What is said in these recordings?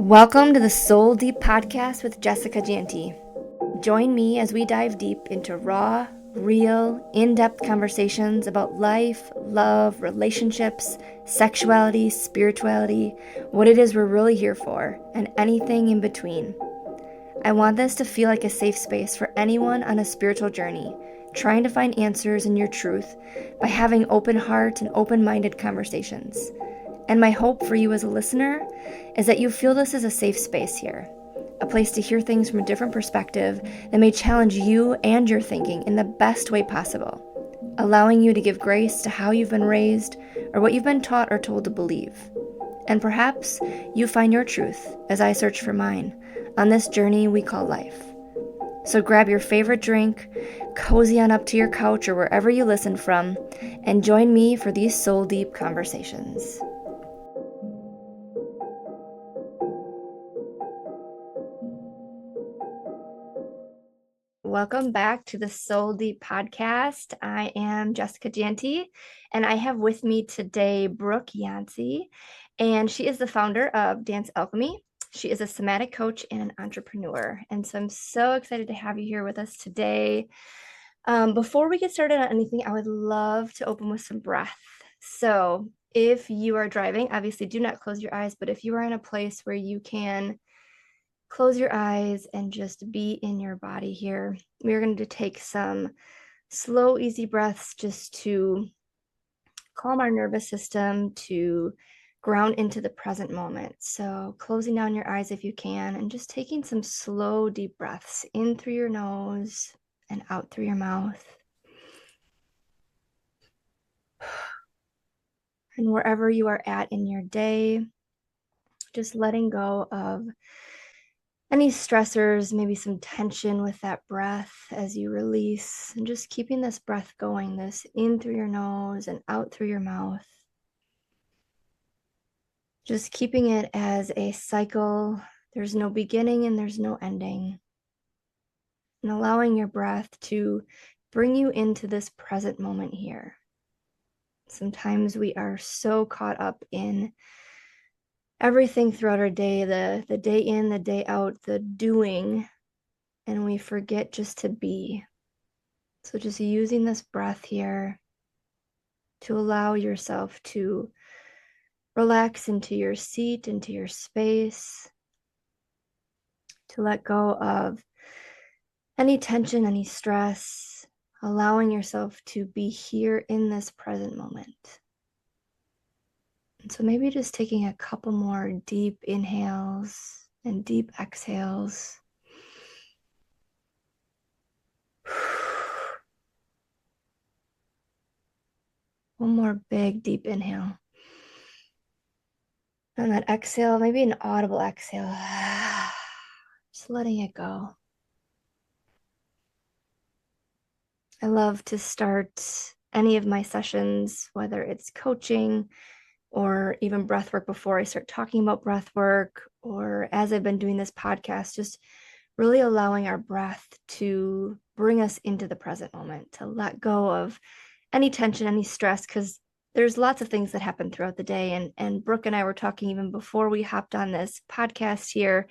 Welcome to the Soul Deep Podcast with Jessica Janty. Join me as we dive deep into raw, real, in-depth conversations about life, love, relationships, sexuality, spirituality, what it is we're really here for, and anything in between. I want this to feel like a safe space for anyone on a spiritual journey, trying to find answers in your truth by having open heart and open-minded conversations. And my hope for you as a listener is that you feel this is a safe space here, a place to hear things from a different perspective that may challenge you and your thinking in the best way possible, allowing you to give grace to how you've been raised or what you've been taught or told to believe. And perhaps you find your truth as I search for mine on this journey we call life. So grab your favorite drink, cozy on up to your couch or wherever you listen from, and join me for these soul deep conversations. Welcome back to the Soul Deep Podcast. I am Jessica Janty, and I have with me today Brooke Yantzi, and she is the founder of Dance Alchemy. She is a somatic coach and an entrepreneur, and so I'm so excited to have you here with us today. Before we get started on anything, I would love to open with some breath. So if you are driving, obviously do not close your eyes, but if you are in a place where you can close your eyes and just be in your body here. We're going to take some slow, easy breaths just to calm our nervous system, to ground into the present moment. So closing down your eyes if you can, and just taking some slow, deep breaths in through your nose and out through your mouth. And wherever you are at in your day, just letting go of any stressors, maybe some tension with that breath as you release, and just keeping this breath going, this in through your nose and out through your mouth. Just keeping it as a cycle. There's no beginning and there's no ending. And allowing your breath to bring you into this present moment here. Sometimes we are so caught up in everything throughout our day, the day in, the day out, the doing, and we forget just to be. So just using this breath here to allow yourself to relax into your seat, into your space, to let go of any tension, any stress, allowing yourself to be here in this present moment. And so maybe just taking a couple more deep inhales and deep exhales. One more big deep inhale. And that exhale, maybe an audible exhale. Just letting it go. I love to start any of my sessions, whether it's coaching or even breath work before I start talking about breath work, or as I've been doing this podcast, just really allowing our breath to bring us into the present moment, to let go of any tension, any stress, because there's lots of things that happen throughout the day. And Brooke and I were talking even before we hopped on this podcast here,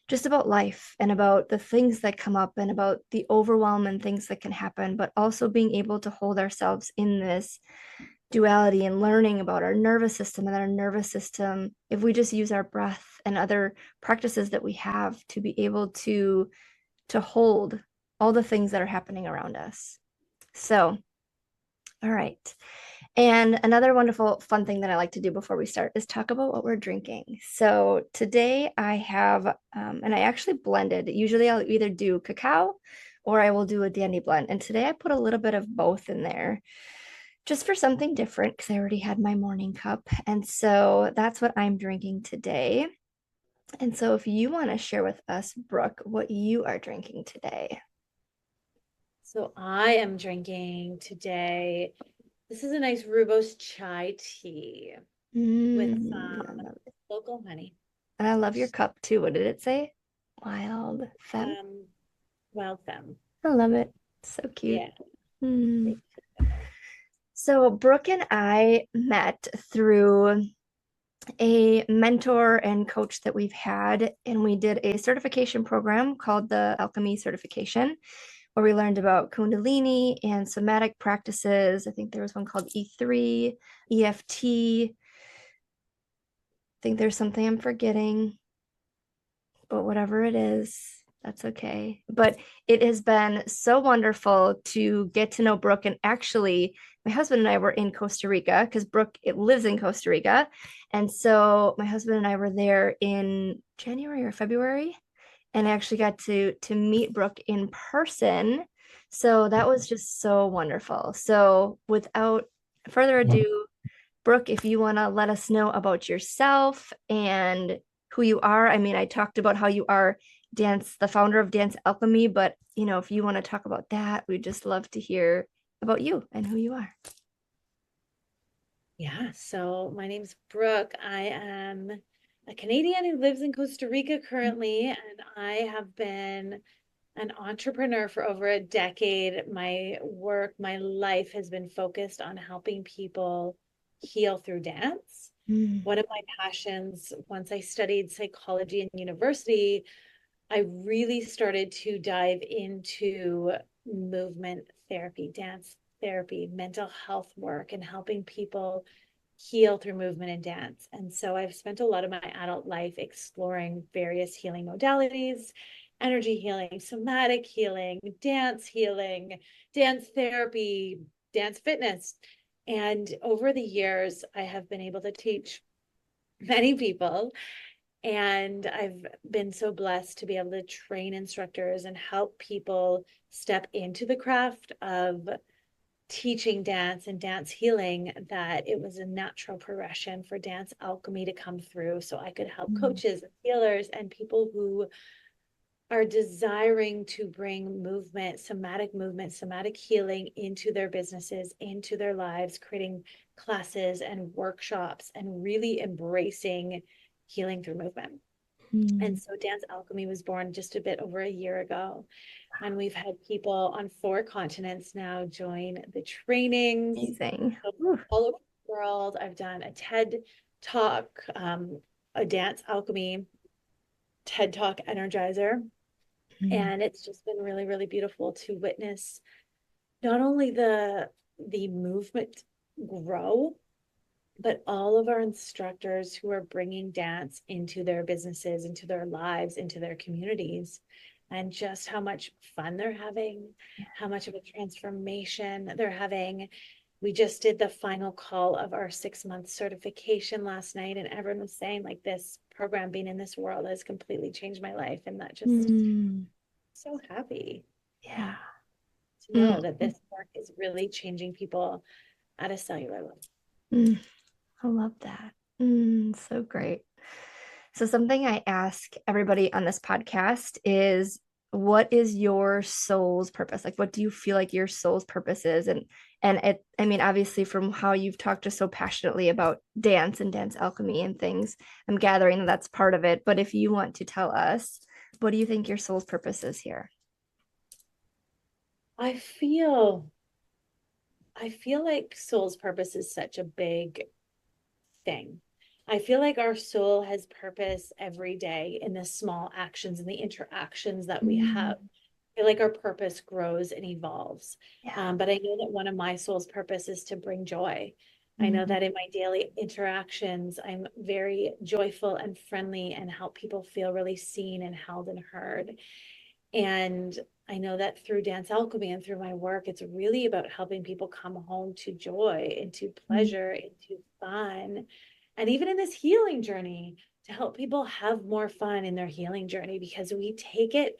just about life and about the things that come up and about the overwhelm and things that can happen, but also being able to hold ourselves in this duality and learning about our nervous system, and our nervous system, if we just use our breath and other practices that we have to be able to hold all the things that are happening around us. So, all right. And another wonderful fun thing that I like to do before we start is talk about what we're drinking. So today I have, and I actually blended. Usually I'll either do cacao or I will do a dandy blend. And today I put a little bit of both in there just for something different because I already had my morning cup. And so that's what I'm drinking today. And so if you want to share with us, Brooke, what you are drinking today. So I am drinking today. This is a nice rooibos chai tea with some local honey. And I love your cup too. What did it say? Wild Femme. Wild Femme. I love it. So cute. Yeah. So Brooke and I met through a mentor and coach that we've had, and we did a certification program called the Alchemy Certification, where we learned about Kundalini and somatic practices. I think there was one called E3, EFT. I think there's something I'm forgetting, but whatever it is, that's okay. But it has been so wonderful to get to know Brooke. And actually, my husband and I were in Costa Rica because Brooke it lives in Costa Rica. And so my husband and I were there in January or February, and I actually got to meet Brooke in person. So that was just so wonderful. So without further ado, Brooke, if you want to let us know about yourself and who you are. I mean, I talked about how you are the founder of Dance Alchemy, but if you want to talk about that, we'd just love to hear about you and who you are. Yeah, so my name's Brooke. I am a Canadian who lives in Costa Rica currently, and I have been an entrepreneur for over a decade. My work, my life has been focused on helping people heal through dance. Mm, One of my passions, once I studied psychology in university, I really started to dive into movement therapy, dance therapy, mental health work, and helping people heal through movement and dance. And so I've spent a lot of my adult life exploring various healing modalities, energy healing, somatic healing, dance therapy, dance fitness. And over the years, I have been able to teach many people, and I've been so blessed to be able to train instructors and help people step into the craft of teaching dance and dance healing, that it was a natural progression for Dance Alchemy to come through so I could help mm, coaches and healers and people who are desiring to bring movement, somatic healing into their businesses, into their lives, creating classes and workshops and really embracing healing through movement. And mm. so Dance Alchemy was born just a bit over a year ago. And we've had people on 4 continents now join the trainings. Amazing. So Ooh. all over the world. I've done a TED Talk, a Dance Alchemy TED Talk Energizer. Mm, And it's just been really, really beautiful to witness not only the movement grow, but all of our instructors who are bringing dance into their businesses, into their lives, into their communities, and just how much fun they're having, how much of a transformation they're having. We just did the final call of our 6-month certification last night, and everyone was saying, like, this program being in this world has completely changed my life. And that just mm. so happy Yeah. to Mm, know that this work is really changing people at a cellular level. mm. I love that. So great. So, something I ask everybody on this podcast is, what is your soul's purpose? Like, what do you feel like your soul's purpose is? I mean, obviously, from how you've talked just so passionately about dance and dance alchemy and things, I'm gathering that that's part of it. But if you want to tell us, what do you think your soul's purpose is here? I feel I feel like soul's purpose is such a big thing. I feel like our soul has purpose every day in the small actions and the interactions that we have. Mm, I feel like our purpose grows and evolves. yeah. But I know that one of my soul's purpose is to bring joy. I know Mm, that in my daily interactions, I'm very joyful and friendly and help people feel really seen and held and heard. And I know that through Dance Alchemy and through my work, it's really about helping people come home to joy, into mm, pleasure, into fun. And even in this healing journey, to help people have more fun in their healing journey, because we take it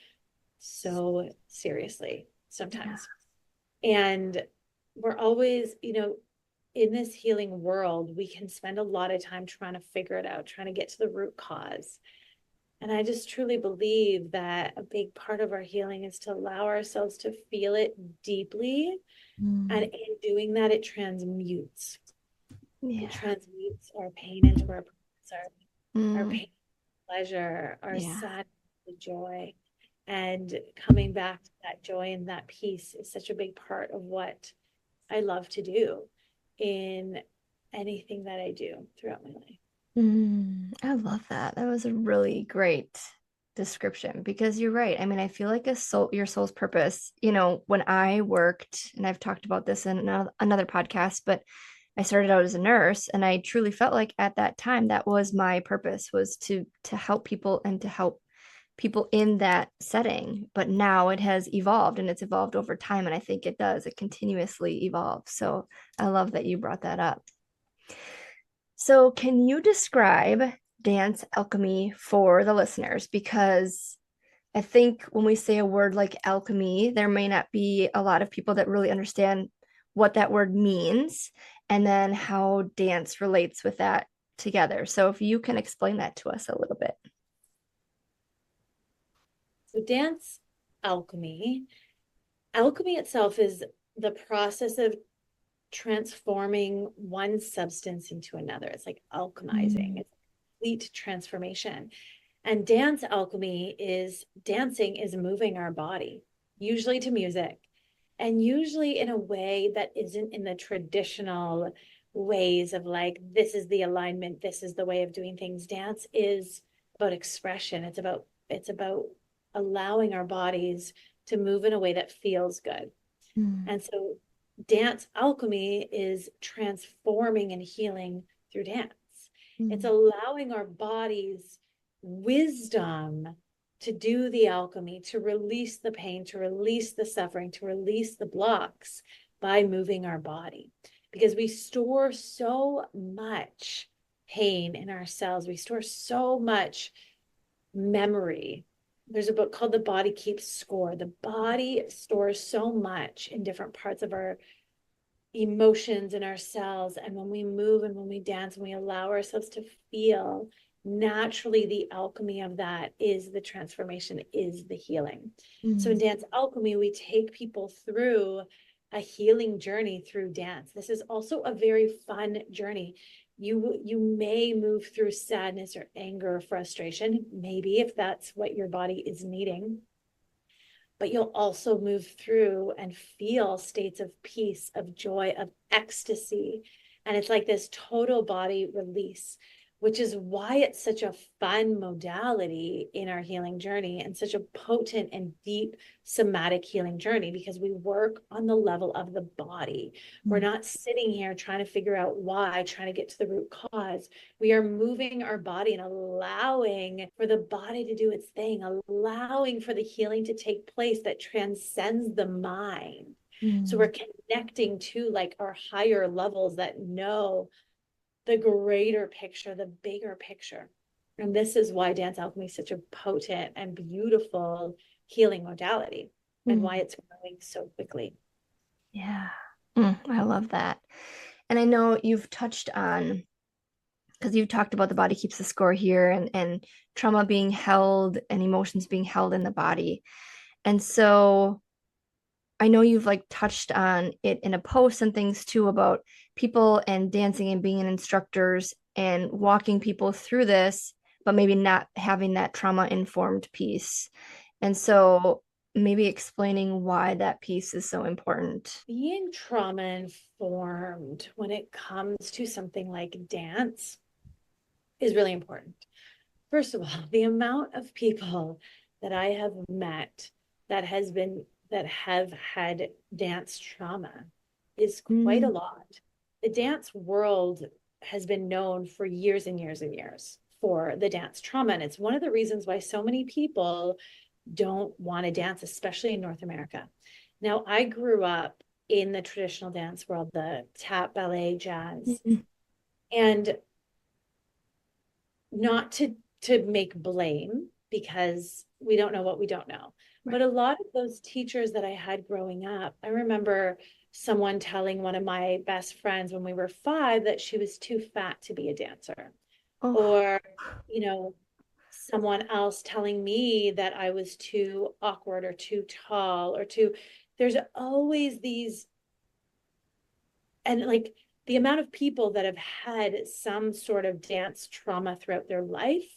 so seriously yeah. sometimes. And we're always, in this healing world, we can spend a lot of time trying to figure it out, trying to get to the root cause. And I just truly believe that a big part of our healing is to allow ourselves to feel it deeply. And Mm, in doing that, it transmutes. It yeah. transmutes our pain into our purpose, our Mm, pain, pleasure, our yeah. sadness, the joy. And coming back to that joy and that peace is such a big part of what I love to do in anything that I do throughout my life. I love that. That was a really great description because you're right. I mean, I feel like your soul's purpose, when I worked, and I've talked about this in another podcast, but I started out as a nurse and I truly felt like at that time that was my purpose was to help people and to help people in that setting. But now it has evolved and it's evolved over time. And I think it continuously evolves. So I love that you brought that up. So, can you describe dance alchemy for the listeners? Because I think when we say a word like alchemy, there may not be a lot of people that really understand what that word means and then how dance relates with that together. So, if you can explain that to us a little bit. So dance alchemy itself is the process of transforming one substance into another. It's like alchemizing. Mm, It's complete transformation. And dance alchemy is dancing is moving our body, usually to music, and usually in a way that isn't in the traditional ways of like, this is the alignment, this is the way of doing things. Dance is about expression. It's about allowing our bodies to move in a way that feels good. mm, And so dance alchemy is transforming and healing through dance. It's mm, allowing our bodies wisdom to do the alchemy, to release the pain, to release the suffering, to release the blocks by moving our body. Because we store so much pain in our cells, we store so much memory. There's a book called The Body Keeps Score. The body stores so much in different parts of our emotions in our cells. And when we move and when we dance and we allow ourselves to feel, naturally the alchemy of that is the transformation, is the healing. So in mm, dance alchemy, we take people through a healing journey through dance. This is also a very fun journey. You may move through sadness or anger or frustration, maybe if that's what your body is needing, but you'll also move through and feel states of peace, of joy, of ecstasy. And it's like this total body release, which is why it's such a fun modality in our healing journey and such a potent and deep somatic healing journey, because we work on the level of the body. We're mm, not sitting here trying to figure out why, trying to get to the root cause. We are moving our body and allowing for the body to do its thing, allowing for the healing to take place that transcends the mind. So mm, we're connecting to like our higher levels that know the greater picture, the bigger picture. And this is why dance alchemy is such a potent and beautiful healing modality and why mm. it's growing so quickly. Yeah. I love that. And I know you've touched on because you've talked about the body keeps the score here and trauma being held and emotions being held in the body. And so I know you've like touched on it in a post and things too about people and dancing and being instructors and walking people through this, but maybe not having that trauma informed piece. And so maybe explaining why that piece is so important. Being trauma informed when it comes to something like dance is really important. First of all, the amount of people that I have met that have had dance trauma is quite a Mm, lot. The dance world has been known for years and years and years for the dance trauma. And it's one of the reasons why so many people don't want to dance, especially in North America. Now, I grew up in the traditional dance world, the tap, ballet, jazz, mm, and not to make blame, because we don't know what we don't know. But right. a lot of those teachers that I had growing up, I remember someone telling one of my best friends when we were 5 that she was too fat to be a dancer. Oh, Or, you know, someone else telling me that I was too awkward or too tall or too, there's always these, and like the amount of people that have had some sort of dance trauma throughout their life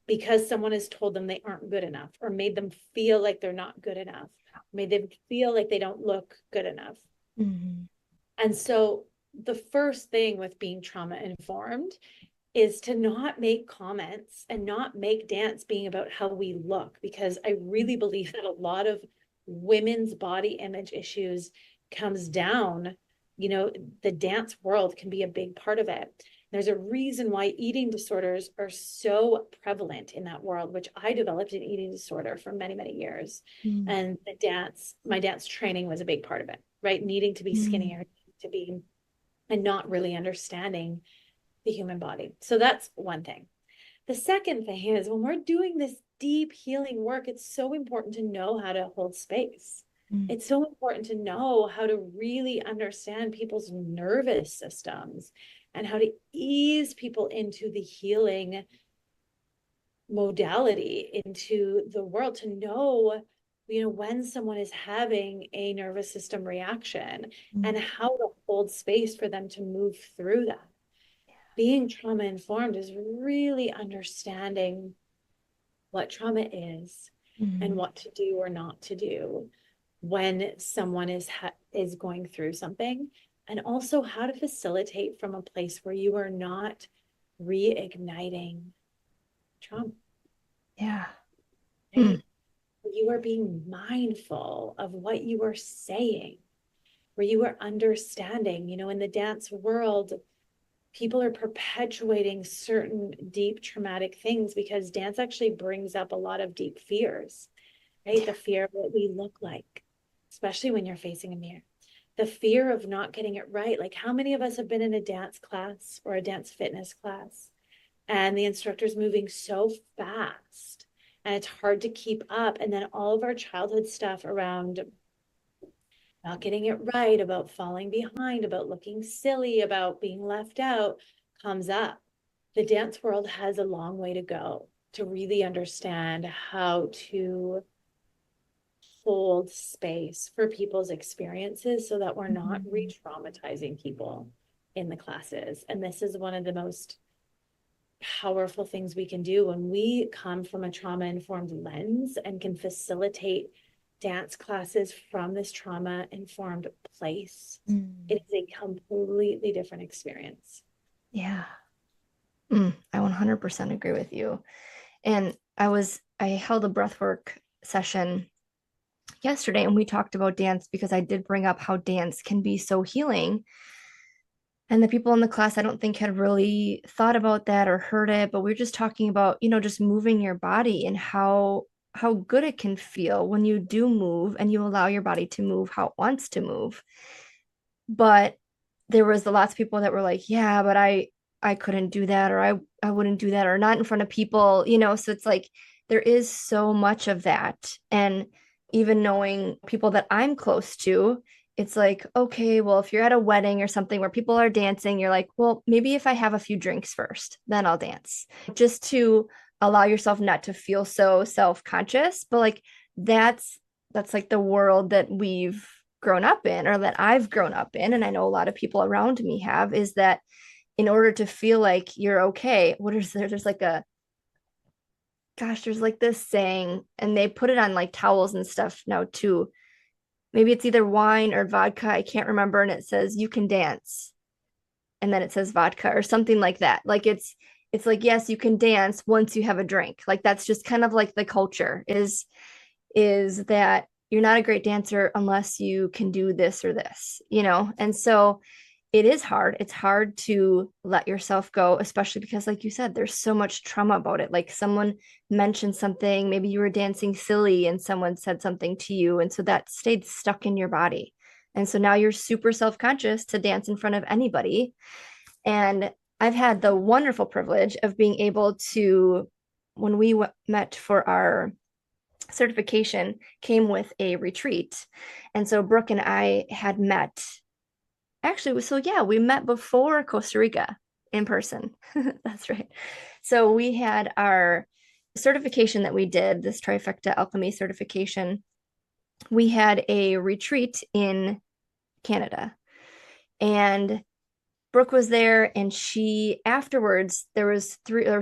because someone has told them they aren't good enough or made them feel like they're not good enough, made them feel like they don't look good enough. mhm, And so the first thing with being trauma informed is to not make comments and not make dance being about how we look, because I really believe that a lot of women's body image issues comes down, the dance world can be a big part of it. There's a reason why eating disorders are so prevalent in that world, which I developed an eating disorder for many, many years. Mm, And my dance training was a big part of it, right? Needing to be mm, skinnier, to be, and not really understanding the human body. So that's one thing. The second thing is when we're doing this deep healing work, it's so important to know how to hold space. mm. It's so important to know how to really understand people's nervous systems and how to ease people into the healing modality, into the world, to know when someone is having a nervous system reaction Mm. and how to hold space for them to move through that. Being trauma informed is really understanding what trauma is and Mm. what to do or not to do when someone is going through something, and also how to facilitate from a place where you are not reigniting trauma, Yeah. Mm. right? Where you are being mindful of what you are saying, where you are understanding, in the dance world, people are perpetuating certain deep traumatic things because dance actually brings up a lot of deep fears, right? The fear of what we look like, especially when you're facing a mirror. The fear of not getting it right. Like, how many of us have been in a dance class or a dance fitness class and the instructor's moving so fast and it's hard to keep up? And then all of our childhood stuff around not getting it right, about falling behind, about looking silly, about being left out comes up. The dance world has a long way to go to really understand how to hold space for people's experiences so that we're not Mhm. re-traumatizing people in the classes. And this is one of the most powerful things we can do when we come from a trauma informed lens and can facilitate dance classes from this trauma informed place. Mm. It is a completely different experience. Yeah. I 100% agree with you. And I held a breathwork session yesterday and we talked about dance because I did bring up how dance can be so healing. And the people in the class, I don't think had really thought about that or heard it, but we are just talking about, just moving your body and how good it can feel when you do move and you allow your body to move how it wants to move. But there was lots of people that were like, yeah, but I couldn't do that, or I wouldn't do that, or not in front of people, so it's like there is so much of that. And even knowing people that I'm close to, it's like, okay, well, if you're at a wedding or something where people are dancing, you're like, well, maybe if I have a few drinks first, then I'll dance, just to allow yourself not to feel so self-conscious. But like that's like the world that we've grown up in, or that I've grown up in, and I know a lot of people around me have, is that in order to feel like you're okay, what is there? There's like there's like this saying, and they put it on like towels and stuff now too. Maybe it's either wine or vodka, I can't remember, and it says you can dance, and then it says vodka or something like that. Like it's like, yes, you can dance once you have a drink. Like that's just kind of like the culture is that you're not a great dancer unless you can do this or this. And so it is hard. It's hard to let yourself go, especially because, like you said, there's so much trauma about it. Like someone mentioned something, maybe you were dancing silly and someone said something to you. And so that stayed stuck in your body. And so now you're super self conscious to dance in front of anybody. And I've had the wonderful privilege of being able to, when we met for our certification, came with a retreat. And so Brooke and I had met, actually, so yeah, we met before Costa Rica in person. That's right. So we had our certification that we did, this trifecta alchemy certification. We had a retreat in Canada, and Brooke was there, and she afterwards there was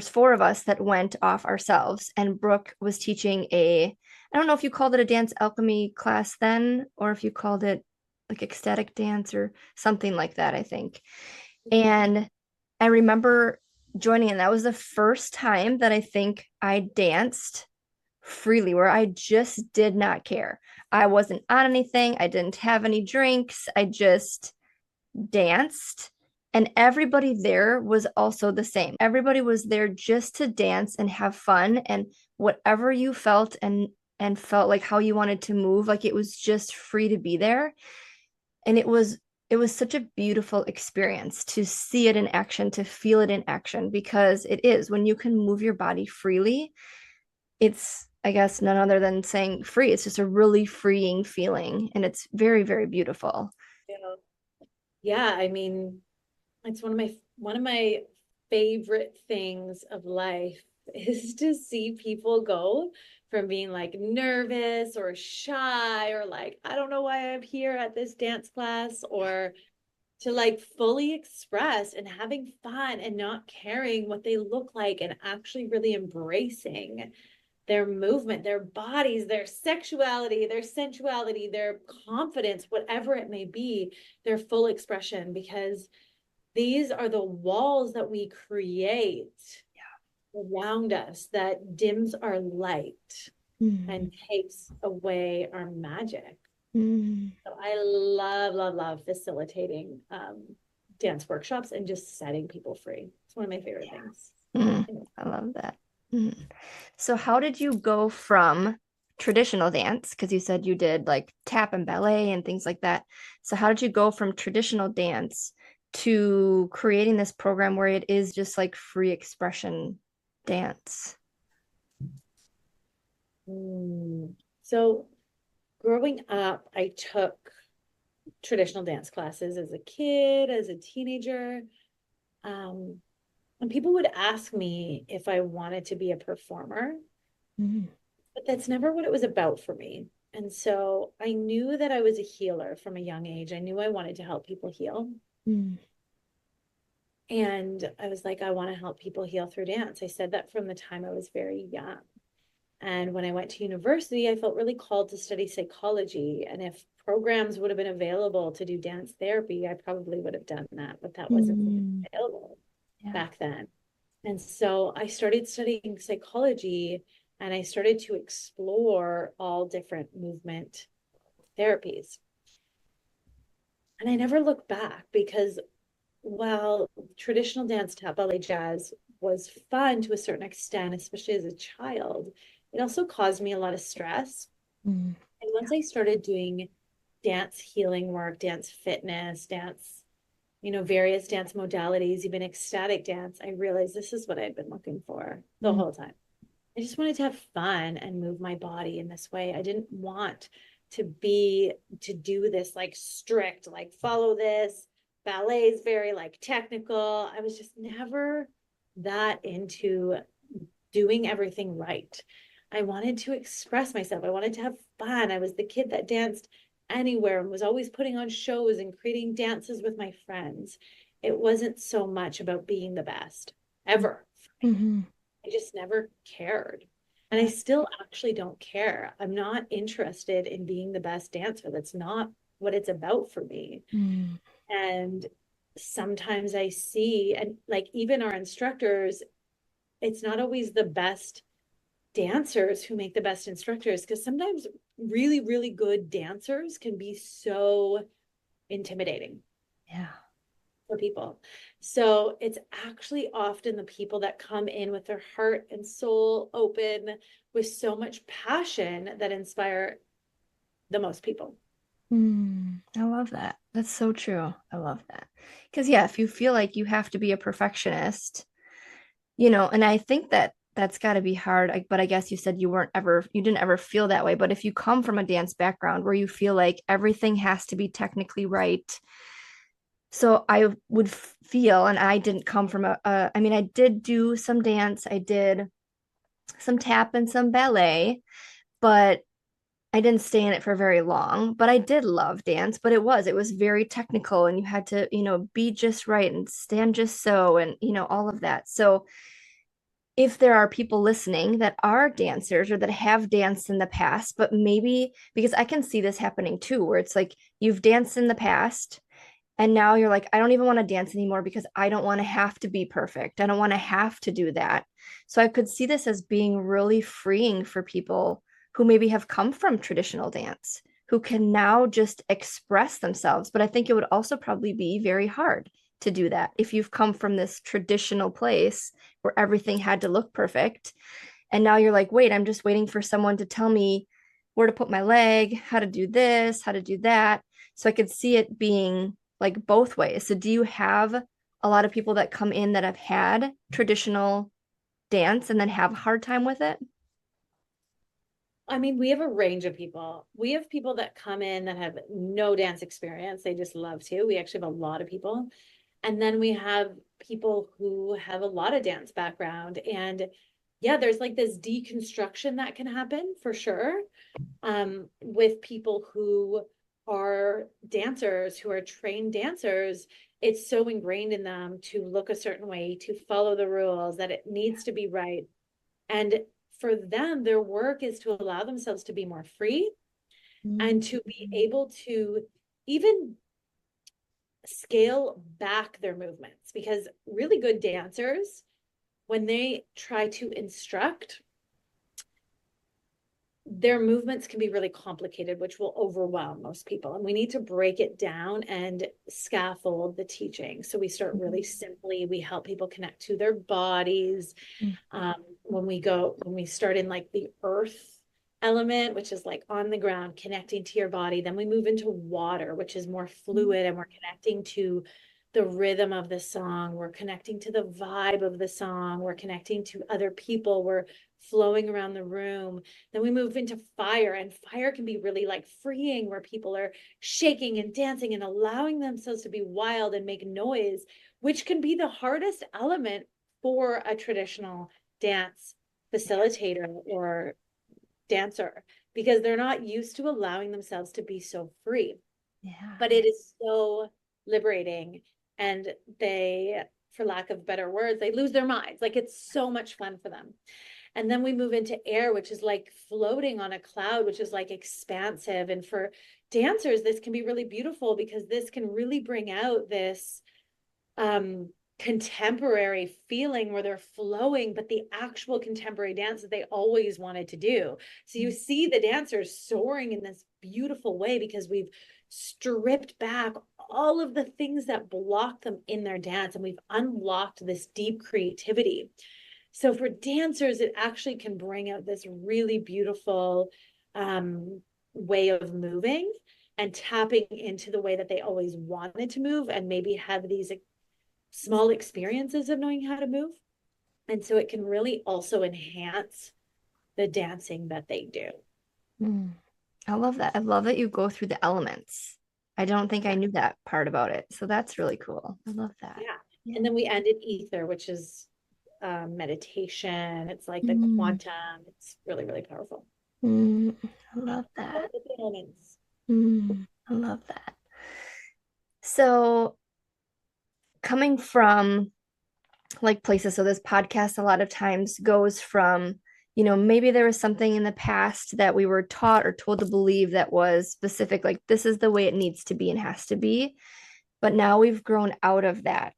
four of us that went off ourselves, and Brooke was teaching I don't know if you called it a dance alchemy class then, or if you called it like ecstatic dance or something like that, I think. And I remember joining in. That was the first time that I think I danced freely, where I just did not care. I wasn't on anything. I didn't have any drinks. I just danced. And everybody there was also the same. Everybody was there just to dance and have fun, and whatever you felt and felt like how you wanted to move, like it was just free to be there. And it was such a beautiful experience to see it in action, to feel it in action, because it is when you can move your body freely, it's, I guess, none other than saying free. It's just a really freeing feeling, and it's very, very beautiful. Yeah. Yeah, I mean, it's one of my favorite things of life is to see people go from being like nervous or shy or like, I don't know why I'm here at this dance class, or to like fully express and having fun and not caring what they look like and actually really embracing their movement, their bodies, their sexuality, their sensuality, their confidence, whatever it may be, their full expression, because these are the walls that we create around us that dims our light Mm. and takes away our magic. Mm. So I love, love, love facilitating dance workshops and just setting people free. It's one of my favorite things. Mm. Yeah. I love that. Mm. So how did you go from traditional dance? Because you said you did like tap and ballet and things like that. So how did you go from traditional dance to creating this program where it is just like free expression dance? So growing up, I took traditional dance classes as a kid, as a teenager. Um, and people would ask me if I wanted to be a performer, Mm. but that's never what it was about for me. And so I knew that I was a healer from a young age. I knew I wanted to help people heal. Mm. And I was like, I want to help people heal through dance. I said that from the time I was very young. And when I went to university, I felt really called to study psychology. And if programs would have been available to do dance therapy, I probably would have done that, but that wasn't Mm. available Yeah. back then. And so I started studying psychology and I started to explore all different movement therapies. And I never looked back because while traditional dance, tap, ballet, jazz was fun to a certain extent, especially as a child, it also caused me a lot of stress. Mm. And once I started doing dance healing work, dance fitness, dance, various dance modalities, even ecstatic dance, I realized this is what I'd been looking for the Mm. whole time. I just wanted to have fun and move my body in this way. I didn't want to do this like strict, like follow this. Ballet is very like technical. I was just never that into doing everything right. I wanted to express myself. I wanted to have fun. I was the kid that danced anywhere and was always putting on shows and creating dances with my friends. It wasn't so much about being the best ever. Mm-hmm. I just never cared. And I still actually don't care. I'm not interested in being the best dancer. That's not what it's about for me. Mm. And sometimes I see, and like even our instructors, it's not always the best dancers who make the best instructors, because sometimes really, really good dancers can be so intimidating Yeah. for people. So it's actually often the people that come in with their heart and soul open with so much passion that inspire the most people. Mm. I love that. That's so true. I love that. Because, yeah, if you feel like you have to be a perfectionist, and I think that that's got to be hard. But I guess you said you didn't ever feel that way. But if you come from a dance background where you feel like everything has to be technically right, so I would feel, and I didn't come from I mean, I did do some dance, I did some tap and some ballet, but I didn't stay in it for very long. But I did love dance, but it was very technical, and you had to, be just right and stand just so, and, all of that. So if there are people listening that are dancers or that have danced in the past, but maybe because I can see this happening too, where it's like you've danced in the past And now you're like, I don't even want to dance anymore because I don't want to have to be perfect. I don't want to have to do that. So I could see this as being really freeing for people who maybe have come from traditional dance, who can now just express themselves. But I think it would also probably be very hard to do that if you've come from this traditional place where everything had to look perfect. And now you're like, wait, I'm just waiting for someone to tell me where to put my leg, how to do this, how to do that. So I could see it being like both ways. So do you have a lot of people that come in that have had traditional dance and then have a hard time with it? I mean, we have a range of people. We have people that come in that have no dance experience. They just love to. We actually have a lot of people. And then we have people who have a lot of dance background. And yeah, there's like this deconstruction that can happen for sure. With people who are dancers, who are trained dancers, it's so ingrained in them to look a certain way, to follow the rules, that it needs to be right. And for them, their work is to allow themselves to be more free and to be Mm-hmm. able to even scale back their movements. Because really good dancers, when they try to instruct, their movements can be really complicated, which will overwhelm most people. And we need to break it down and scaffold the teaching. So we start really simply. We help people connect to their bodies. When we start in like the earth element, which is like on the ground, connecting to your body, then we move into water, which is more fluid, and we're connecting to the rhythm of the song. We're connecting to the vibe of the song. We're connecting to other people. We're flowing around the room. Then we move into fire, and fire can be really like freeing, where people are shaking and dancing and allowing themselves to be wild and make noise, which can be the hardest element for a traditional dance facilitator or dancer, because they're not used to allowing themselves to be so free. Yeah. But it is so liberating, and they, for lack of better words, they lose their minds. Like, it's so much fun for them. And then we move into air, which is like floating on a cloud, which is like expansive. And for dancers, this can be really beautiful, because this can really bring out this um, contemporary feeling where they're flowing, but the actual contemporary dance that they always wanted to do. So you see the dancers soaring in this beautiful way, because we've stripped back all of the things that block them in their dance, and we've unlocked this deep creativity. So for dancers, it actually can bring out this really beautiful way of moving and tapping into the way that they always wanted to move, and maybe have these small experiences of knowing how to move. And so it can really also enhance the dancing that they do. Mm. I love that. I love that you go through the elements. I don't think I Yeah. knew that part about it. So that's really cool. I love that. Yeah. Yeah. And then we end in ether, which is meditation. It's like the Mm. quantum. It's really, really powerful. Mm. I Yeah. love All that. the elements. I love that. So coming from like places, so this podcast a lot of times goes from, maybe there was something in the past that we were taught or told to believe that was specific, like this is the way it needs to be and has to be. But now we've grown out of that.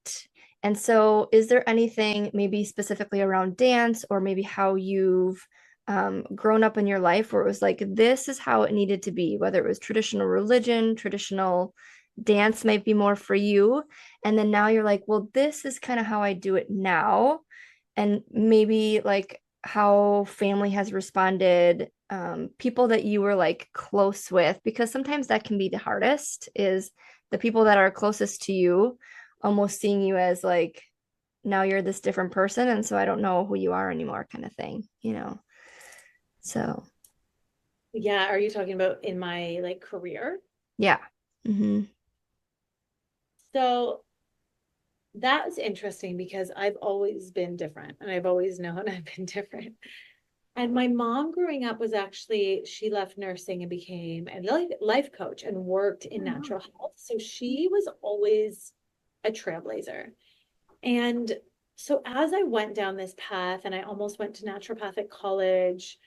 And so, is there anything maybe specifically around dance, or maybe how you've grown up in your life where it was like, this is how it needed to be, whether it was traditional religion, traditional dance might be more for you. And then now you're like, well, this is kind of how I do it now. And maybe like how family has responded, people that you were like close with, because sometimes that can be the hardest, is the people that are closest to you almost seeing you as like, now you're this different person. And so I don't know who you are anymore, kind of thing. So, Yeah. Are you talking about in my like career? yeah. Hmm. So that was interesting, because I've always been different, and I've always known I've been different. And my mom growing up was actually, she left nursing and became a life coach and worked in natural health. So she was always a trailblazer. And so as I went down this path, and I almost went to naturopathic college,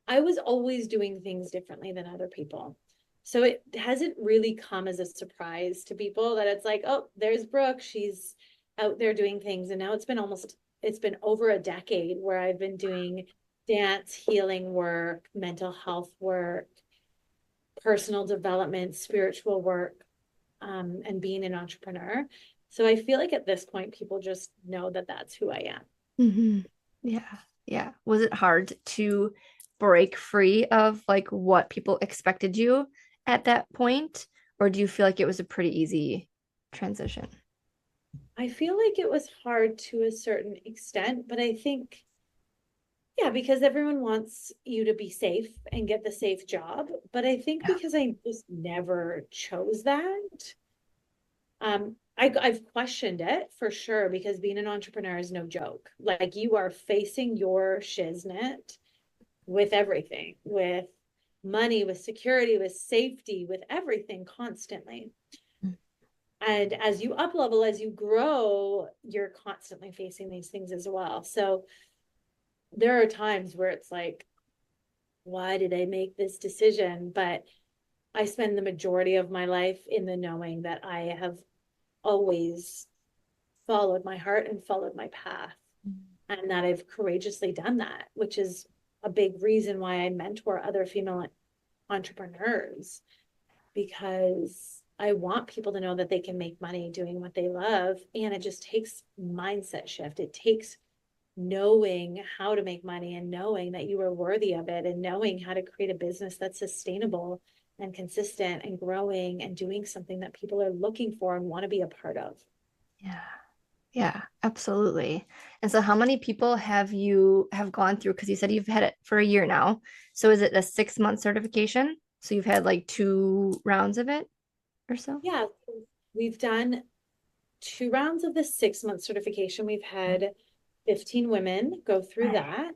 I was always doing things differently than other people. So it hasn't really come as a surprise to people that it's like, oh, there's Brooke. She's out there doing things. And now it's been over a decade where I've been doing dance, healing work, mental health work, personal development, spiritual work, and being an entrepreneur. So I feel like at this point, people just know that that's who I am. Hmm. Yeah. Yeah. Was it hard to break free of like what people expected you at that point? Or do you feel like it was a pretty easy transition? I feel like it was hard to a certain extent, but I think, yeah, because everyone wants you to be safe and get the safe job. But I think Yeah. because I just never chose that, I've questioned it for sure because being an entrepreneur is no joke. Like you are facing your shiznit with everything, with money, with security, with safety, with everything constantly. And as you up level, as you grow, you're constantly facing these things as well. So there are times where it's like, why did I make this decision? But I spend the majority of my life in the knowing that I have always followed my heart and followed my path, and that I've courageously done that, which is a big reason why I mentor other female entrepreneurs, because I want people to know that they can make money doing what they love. And it just takes mindset shift. It takes knowing how to make money and knowing that you are worthy of it and knowing how to create a business that's sustainable and consistent and growing and doing something that people are looking for and want to be a part of. Yeah. Yeah, absolutely. And so how many people have gone through? Because you said you've had it for a year now. So is it a 6 month certification? So you've had like 2 rounds of it or so? Yeah, we've done 2 rounds of the 6 month certification. We've had 15 women go through Nice. that.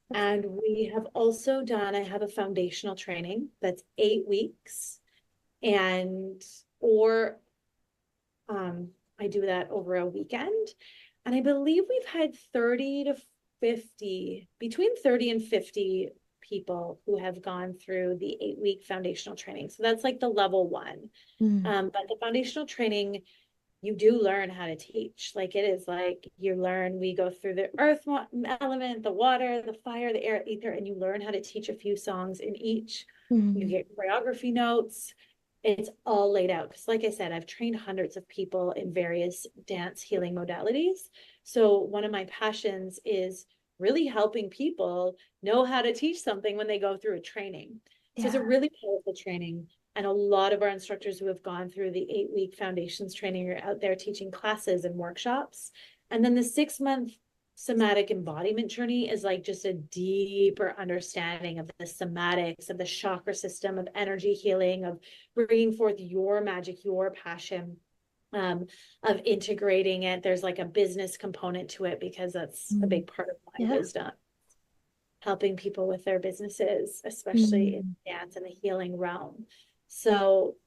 That's And we have also done, I have a foundational training that's 8 weeks. And, or I do that over a weekend. And I believe we've had 30 to 50, between 30 and 50 people who have gone through the 8 week foundational training. So that's like the level one. mm, But the foundational training, you do learn how to teach. Like it is like you learn, we go through the earth element, the water, the fire, the air, ether, and you learn how to teach a few songs in each. You mm, get choreography notes. It's all laid out. Because, like I said, I've trained hundreds of people in various dance healing modalities. So, one of my passions is really helping people know how to teach something when they go through a training. So, it's a yeah. really powerful training. And a lot of our instructors who have gone through the 8 week foundations training are out there teaching classes and workshops. And then the 6 month somatic embodiment journey is like just a deeper understanding of the somatics, of the chakra system, of energy healing, of bringing forth your magic, your passion, of integrating it. There's like a business component to it because that's a Mm, big part of my yeah. wisdom, helping people with their businesses, especially in Mm, dance and the healing realm. So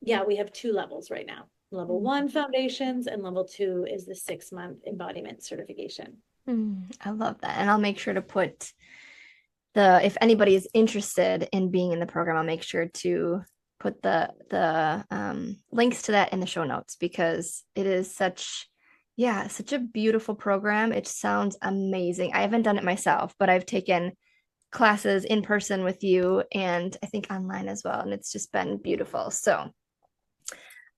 yeah, we have 2 levels right now. Level mm, one foundations and level two is the 6 month embodiment certification. I love that. And I'll make sure to put if anybody is interested in being in the program, I'll make sure to put the links to that in the show notes because it is such a beautiful program. It sounds amazing. I haven't done it myself, but I've taken classes in person with you and I think online as well, and it's just been beautiful. So,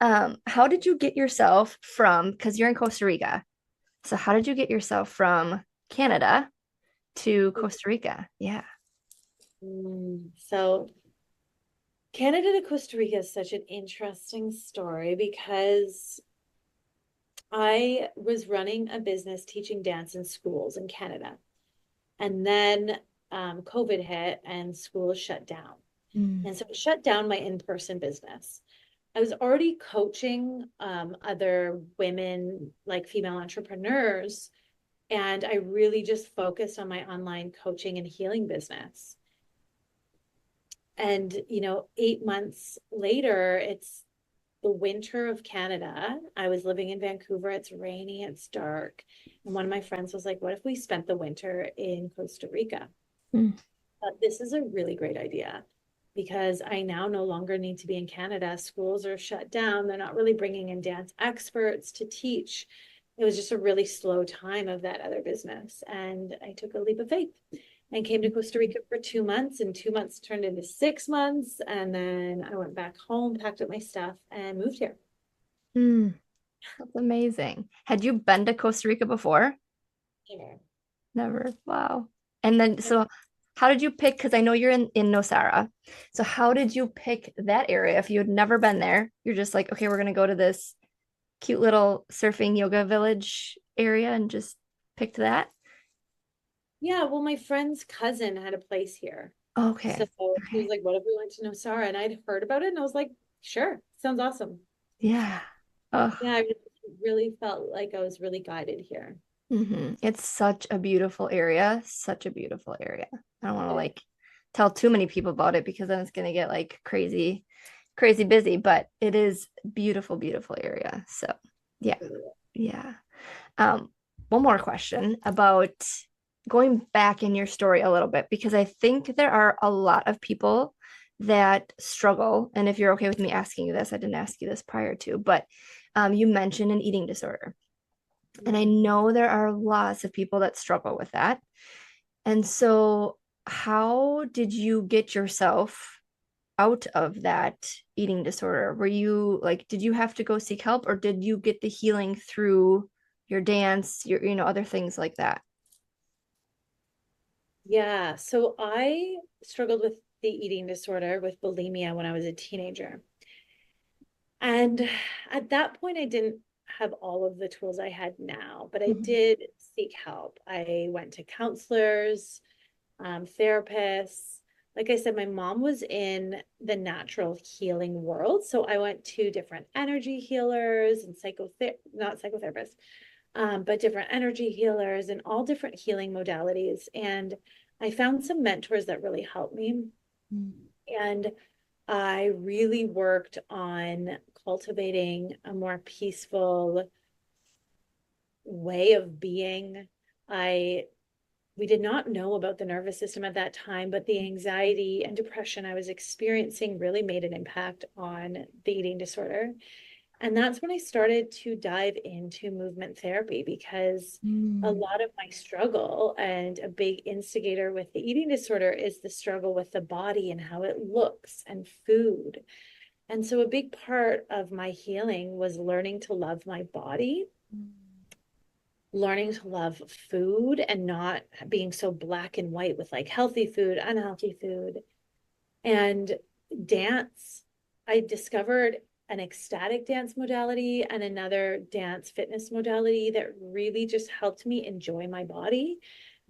how did you get yourself from, because you're in Costa Rica, so how did you get yourself from Canada to Costa Rica? Yeah. So Canada to Costa Rica is such an interesting story because I was running a business teaching dance in schools in Canada. And then COVID hit and schools shut down. Mm, And so it shut down my in-person business. I was already coaching other women, like female entrepreneurs, and I really just focused on my online coaching and healing business. And, 8 months later, it's the winter of Canada. I was living in Vancouver. It's rainy, it's dark. And one of my friends was like, what if we spent the winter in Costa Rica? mm, This is a really great idea. because I now no longer need to be in Canada. Schools are shut down. They're not really bringing in dance experts to teach. It was just a really slow time of that other business. And I took a leap of faith and came to Costa Rica for 2 months, and 2 months turned into 6 months. And then I went back home, packed up my stuff, and moved here. Mm, that's amazing. Had you been to Costa Rica before? Yeah. Never. Wow. And then, so how did you pick? Because I know you're in Nosara. So how did you pick that area? If you had never been there, you're just like, okay, we're gonna go to this cute little surfing yoga village area and just picked that. Yeah, well, my friend's cousin had a place here. So Okay. she was Okay. like, what if we went to Nosara? And I'd heard about it and I was like, sure, sounds awesome. Yeah. Oh, Yeah, I really felt like I was really guided here. it's such a beautiful area. Such a beautiful area. I don't want to Yeah. like tell too many people about it because then it's gonna get like crazy, crazy busy, but it is beautiful, beautiful area. So yeah. Yeah. Um, one more question about going back in your story a little bit, because I think there are a lot of people that struggle. And if you're okay with me asking you this, I didn't ask you this prior to, but you mentioned an eating disorder. And I know there are lots of people that struggle with that. And so, how did you get yourself out of that eating disorder? Were you like, did you have to go seek help, or did you get the healing through your dance, your, other things like that? Yeah, so I struggled with the eating disorder with bulimia when I was a teenager. And at that point, I didn't have all of the tools I had now, but I Mhm. did seek help. I went to counselors, therapists. Like I said, my mom was in the natural healing world. So I went to different energy healers and not psychotherapists, but different energy healers and all different healing modalities. And I found some mentors that really helped me. And I really worked on cultivating a more peaceful way of being. I We did not know about the nervous system at that time, but the anxiety and depression I was experiencing really made an impact on the eating disorder. And that's when I started to dive into movement therapy, because a Mm, lot of my struggle and a big instigator with the eating disorder is the struggle with the body and how it looks and food. And so a big part of my healing was learning to love my body, learning to love food and not being so black and white with like healthy food, unhealthy food. And dance, I discovered an ecstatic dance modality and another dance fitness modality that really just helped me enjoy my body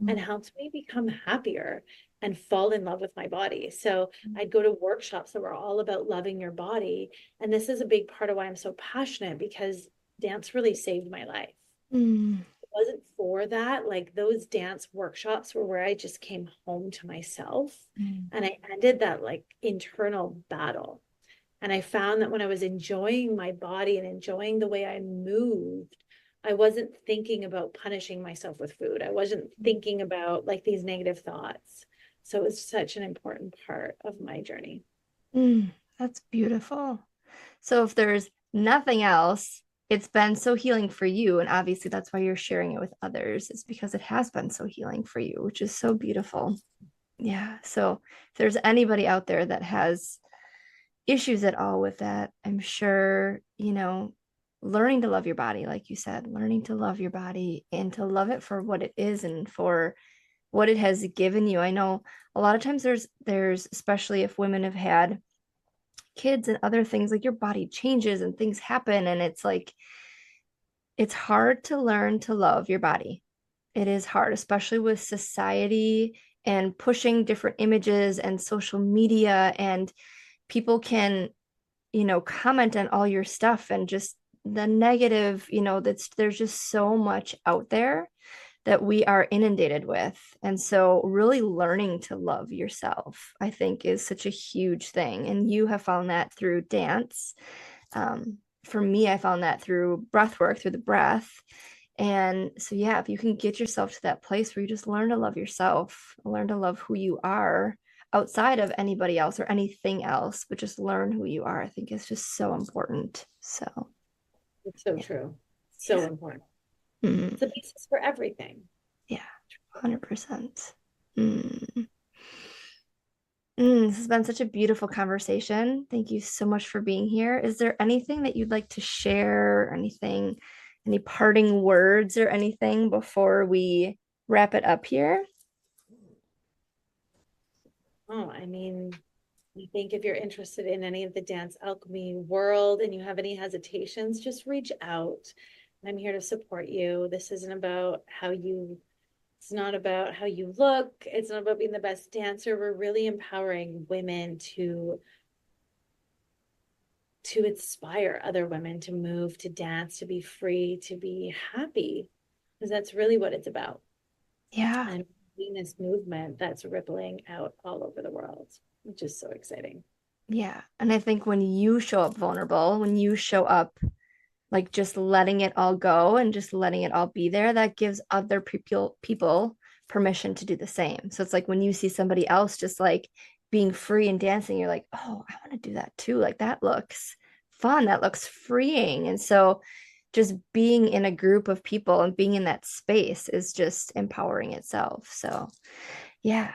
and mm, helped me become happier and fall in love with my body. So I'd go to workshops that were all about loving your body. And this is a big part of why I'm so passionate, because dance really saved my life. mm, It wasn't for that, like those dance workshops were where I just came home to myself mm, and I ended that like internal battle. And I found that when I was enjoying my body and enjoying the way I moved, I wasn't thinking about punishing myself with food. I wasn't thinking about like these negative thoughts. So it was such an important part of my journey. mm. That's beautiful. So if there's nothing else, it's been so healing for you. And obviously that's why you're sharing it with others. It's because it has been so healing for you, which is so beautiful. Yeah. So if there's anybody out there that has issues at all with that, I'm sure, learning to love your body, like you said, learning to love your body and to love it for what it is and for what it has given you. I know a lot of times there's especially if women have had kids and other things, like your body changes and things happen, and it's like it's hard to learn to love your body. It is hard, especially with society and pushing different images and social media, and people can, comment on all your stuff and just the negative, that's there's just so much out there that we are inundated with. And so really learning to love yourself, I think, is such a huge thing. And you have found that through dance. For me, I found that through breath work, through the breath. And so, yeah, if you can get yourself to that place where you just learn to love yourself, learn to love who you are, outside of anybody else or anything else, but just learn who you are, I think is just so important. So, It's so yeah. true. So Yeah. important. Mm, It's the basis for everything. yeah. 100%. Mm. This has been such a beautiful conversation. Thank you so much for being here. Is there anything that you'd like to share, or anything, any parting words or anything before we wrap it up here? Oh, I mean, I think if you're interested in any of the dance alchemy world and you have any hesitations, just reach out. I'm here to support you. This isn't about it's not about how you look. It's not about being the best dancer. We're really empowering women to inspire other women to move, to dance, to be free, to be happy, because that's really what it's about. Yeah. And being this movement that's rippling out all over the world, which is so exciting. Yeah. And I think when you show up vulnerable, when you show up like just letting it all go and just letting it all be there, that gives other people permission to do the same. So it's like when you see somebody else just like being free and dancing, you're like, oh, I want to do that too. Like that looks fun. That looks freeing. And so just being in a group of people and being in that space is just empowering itself. So yeah.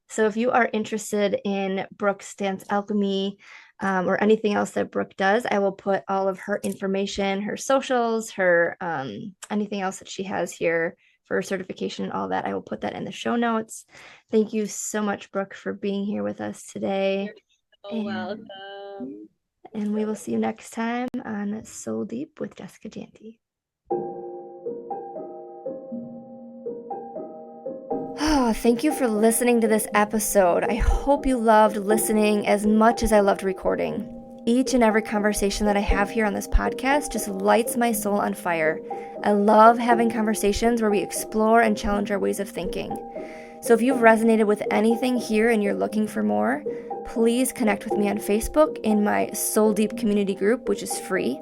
So if you are interested in Brooke's Dance Alchemy, or anything else that Brooke does, I will put all of her information, her socials, her anything else that she has here for certification and all that. I will put that in the show notes. Thank you so much, Brooke, for being here with us today. You're so And welcome. we will see you next time on Soul Deep with Jessica Janty. Oh, thank you for listening to this episode. I hope you loved listening as much as I loved recording. Each and every conversation that I have here on this podcast just lights my soul on fire. I love having conversations where we explore and challenge our ways of thinking. So if you've resonated with anything here and you're looking for more, please connect with me on Facebook in my Soul Deep community group, which is free.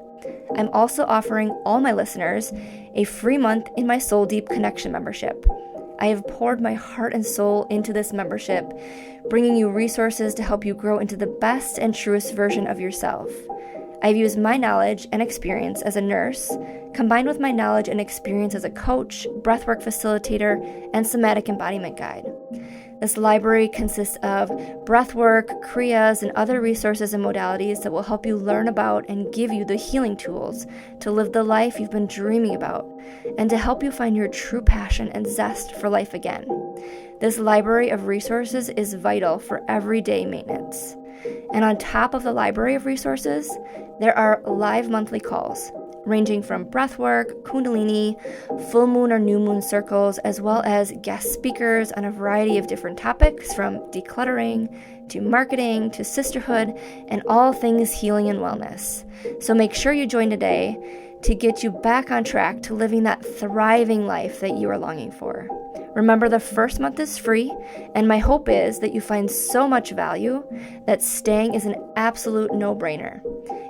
I'm also offering all my listeners a free month in my Soul Deep Connection membership. I have poured my heart and soul into this membership, bringing you resources to help you grow into the best and truest version of yourself. I've used my knowledge and experience as a nurse, combined with my knowledge and experience as a coach, breathwork facilitator, and somatic embodiment guide. This library consists of breathwork, kriyas, and other resources and modalities that will help you learn about and give you the healing tools to live the life you've been dreaming about, and to help you find your true passion and zest for life again. This library of resources is vital for everyday maintenance. And on top of the library of resources, there are live monthly calls, ranging from breathwork, kundalini, full moon or new moon circles, as well as guest speakers on a variety of different topics, from decluttering to marketing to sisterhood and all things healing and wellness. So make sure you join today to get you back on track to living that thriving life that you are longing for. Remember, the first month is free, and my hope is that you find so much value that staying is an absolute no-brainer.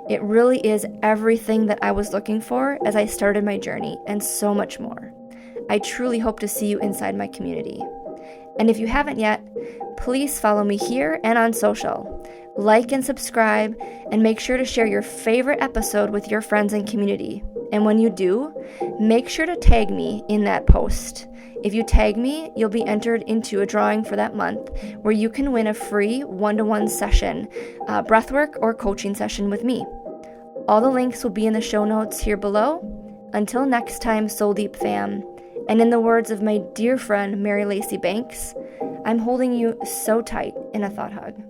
It really is everything that I was looking for as I started my journey, and so much more. I truly hope to see you inside my community. And if you haven't yet, please follow me here and on social. Like and subscribe, and make sure to share your favorite episode with your friends and community. And when you do, make sure to tag me in that post. If you tag me, you'll be entered into a drawing for that month where you can win a free one-to-one session, breathwork or coaching session with me. All the links will be in the show notes here below. Until next time, Soul Deep fam, and in the words of my dear friend Mary Lacey Banks, I'm holding you so tight in a thought hug.